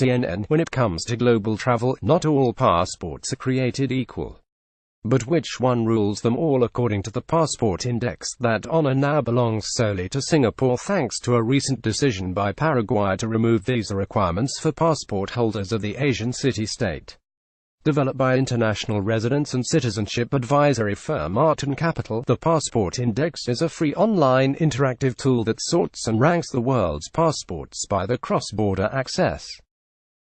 CNN, when it comes to global travel, not all passports are created equal. But which one rules them all? According to the Passport Index, that honor now belongs solely to Singapore thanks to a recent decision by Paraguay to remove visa requirements for passport holders of the Asian city-state. Developed by international residence and citizenship advisory firm Arton Capital, the Passport Index is a free online interactive tool that sorts and ranks the world's passports by the cross-border access.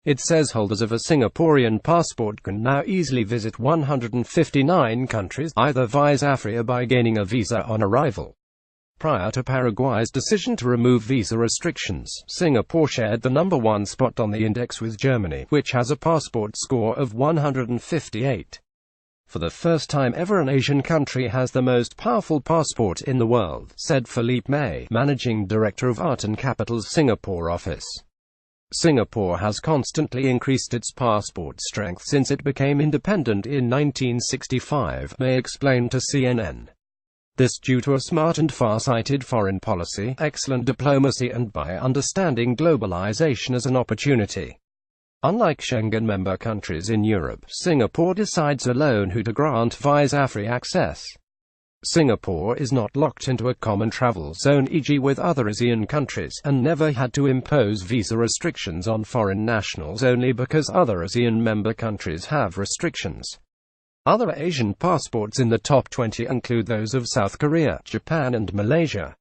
It says holders of a Singaporean passport can now easily visit 159 countries, either via Africa by gaining a visa on arrival. Prior to Paraguay's decision to remove visa restrictions, Singapore shared the #1 spot on the index with Germany, which has a passport score of 158. For the first time ever, an Asian country has the most powerful passport in the world, said Philippe May, managing director of Arton Capital's Singapore office. Singapore has constantly increased its passport strength since it became independent in 1965, May explained to CNN. This due to a smart and far-sighted foreign policy, excellent diplomacy and by understanding globalization as an opportunity. Unlike Schengen member countries in Europe, Singapore decides alone who to grant visa-free access. Singapore is not locked into a common travel zone, e.g. with other ASEAN countries, and never had to impose visa restrictions on foreign nationals only because other ASEAN member countries have restrictions. Other Asian passports in the top 20 include those of South Korea, Japan and Malaysia.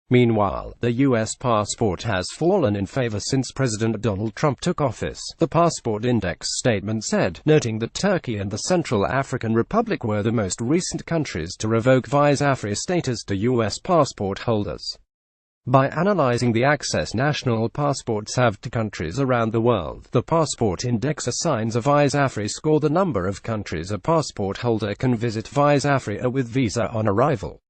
Meanwhile, the U.S. passport has fallen in favor since President Donald Trump took office, the Passport Index statement said, noting that Turkey and the Central African Republic were the most recent countries to revoke visa-free status to U.S. passport holders. By analyzing the access national passports have to countries around the world, the Passport Index assigns a visa-free score the number of countries a passport holder can visit visa-free with visa on arrival.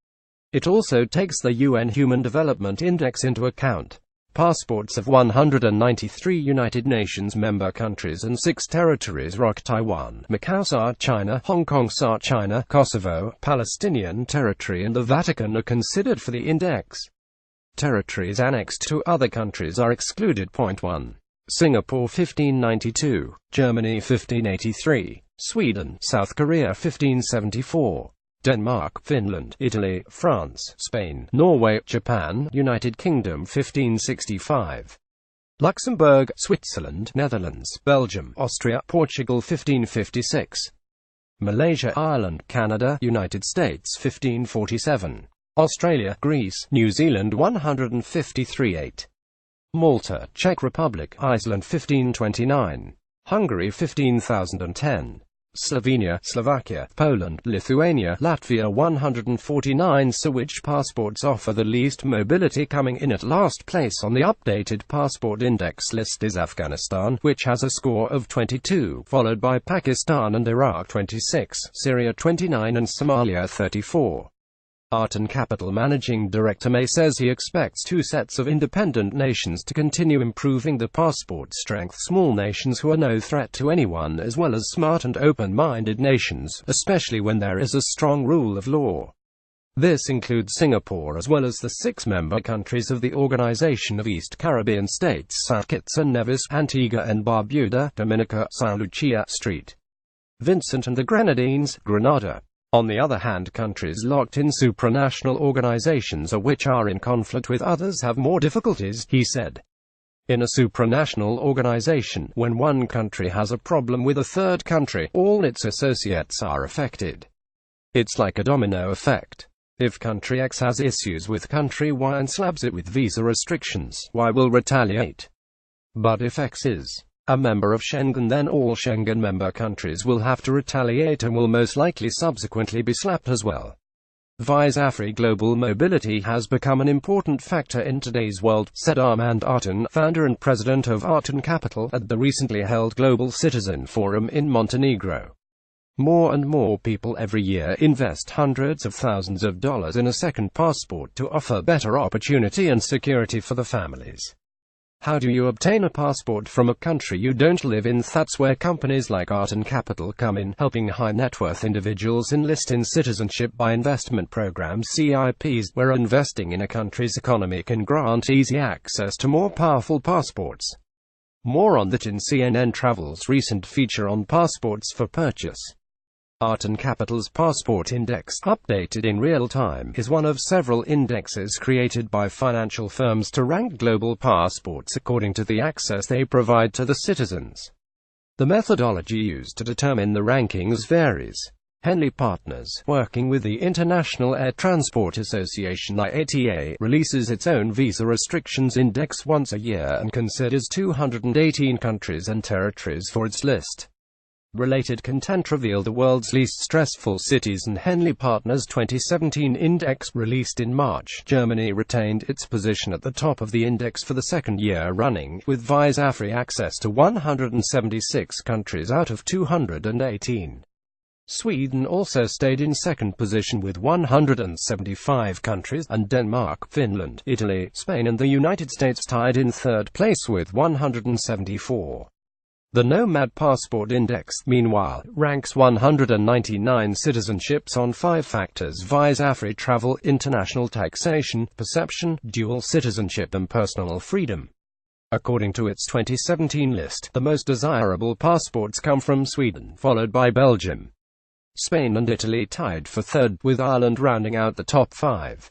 It also takes the UN Human Development Index into account. Passports of 193 United Nations member countries and 6 territories rock Taiwan, Macau, South China, Hong Kong, South China, Kosovo, Palestinian Territory and the Vatican are considered for the index. Territories annexed to other countries are excluded. Point 1. Singapore 1592, Germany 1583, Sweden, South Korea 1574. Denmark, Finland, Italy, France, Spain, Norway, Japan, United Kingdom 1565. Luxembourg, Switzerland, Netherlands, Belgium, Austria, Portugal 1556. Malaysia, Ireland, Canada, United States 1547. Australia, Greece, New Zealand 153-8. Malta, Czech Republic, Iceland 1529. Hungary 15,010. Slovenia, Slovakia, Poland, Lithuania, Latvia 149. So which passports offer the least mobility? Coming in at last place on the updated passport index list is Afghanistan, which has a score of 22, followed by Pakistan and Iraq 26, Syria 29 and Somalia 34. Arton Capital managing director May says he expects 2 sets of independent nations to continue improving the passport strength: small nations who are no threat to anyone, as well as smart and open-minded nations, especially when there is a strong rule of law. This includes Singapore as well as the 6 member countries of the Organization of East Caribbean States: St. Kitts and Nevis, Antigua and Barbuda, Dominica, St. Lucia, St. Vincent and the Grenadines, Grenada. On the other hand, countries locked in supranational organizations or which are in conflict with others have more difficulties, he said. In a supranational organization, when one country has a problem with a third country, all its associates are affected. It's like a domino effect. If country X has issues with country Y and slabs it with visa restrictions, Y will retaliate. But if X is a member of Schengen, then all Schengen member countries will have to retaliate and will most likely subsequently be slapped as well. Visa-free global mobility has become an important factor in today's world, said Armand Arton, founder and president of Arton Capital, at the recently held Global Citizen Forum in Montenegro. More and more people every year invest hundreds of thousands of dollars in a second passport to offer better opportunity and security for the families. How do you obtain a passport from a country you don't live in? That's where companies like Arton Capital come in, helping high-net-worth individuals enlist in citizenship by investment programs (CIPs), where investing in a country's economy can grant easy access to more powerful passports. More on that in CNN Travel's recent feature on passports for purchase. Arton Capital's Passport Index, updated in real time, is one of several indexes created by financial firms to rank global passports according to the access they provide to the citizens. The methodology used to determine the rankings varies. Henley Partners, working with the International Air Transport Association IATA, releases its own visa restrictions index once a year and considers 218 countries and territories for its list. Related content revealed the world's least stressful cities, and Henley Partners' 2017 index, released in March. Germany retained its position at the top of the index for the second year running, with visa-free access to 176 countries out of 218. Sweden also stayed in second position with 175 countries, and Denmark, Finland, Italy, Spain and the United States tied in third place with 174. The Nomad Passport Index, meanwhile, ranks 199 citizenships on 5 factors: visa-free travel, international taxation, perception, dual citizenship and personal freedom. According to its 2017 list, the most desirable passports come from Sweden, followed by Belgium. Spain and Italy tied for third, with Ireland rounding out the top 5.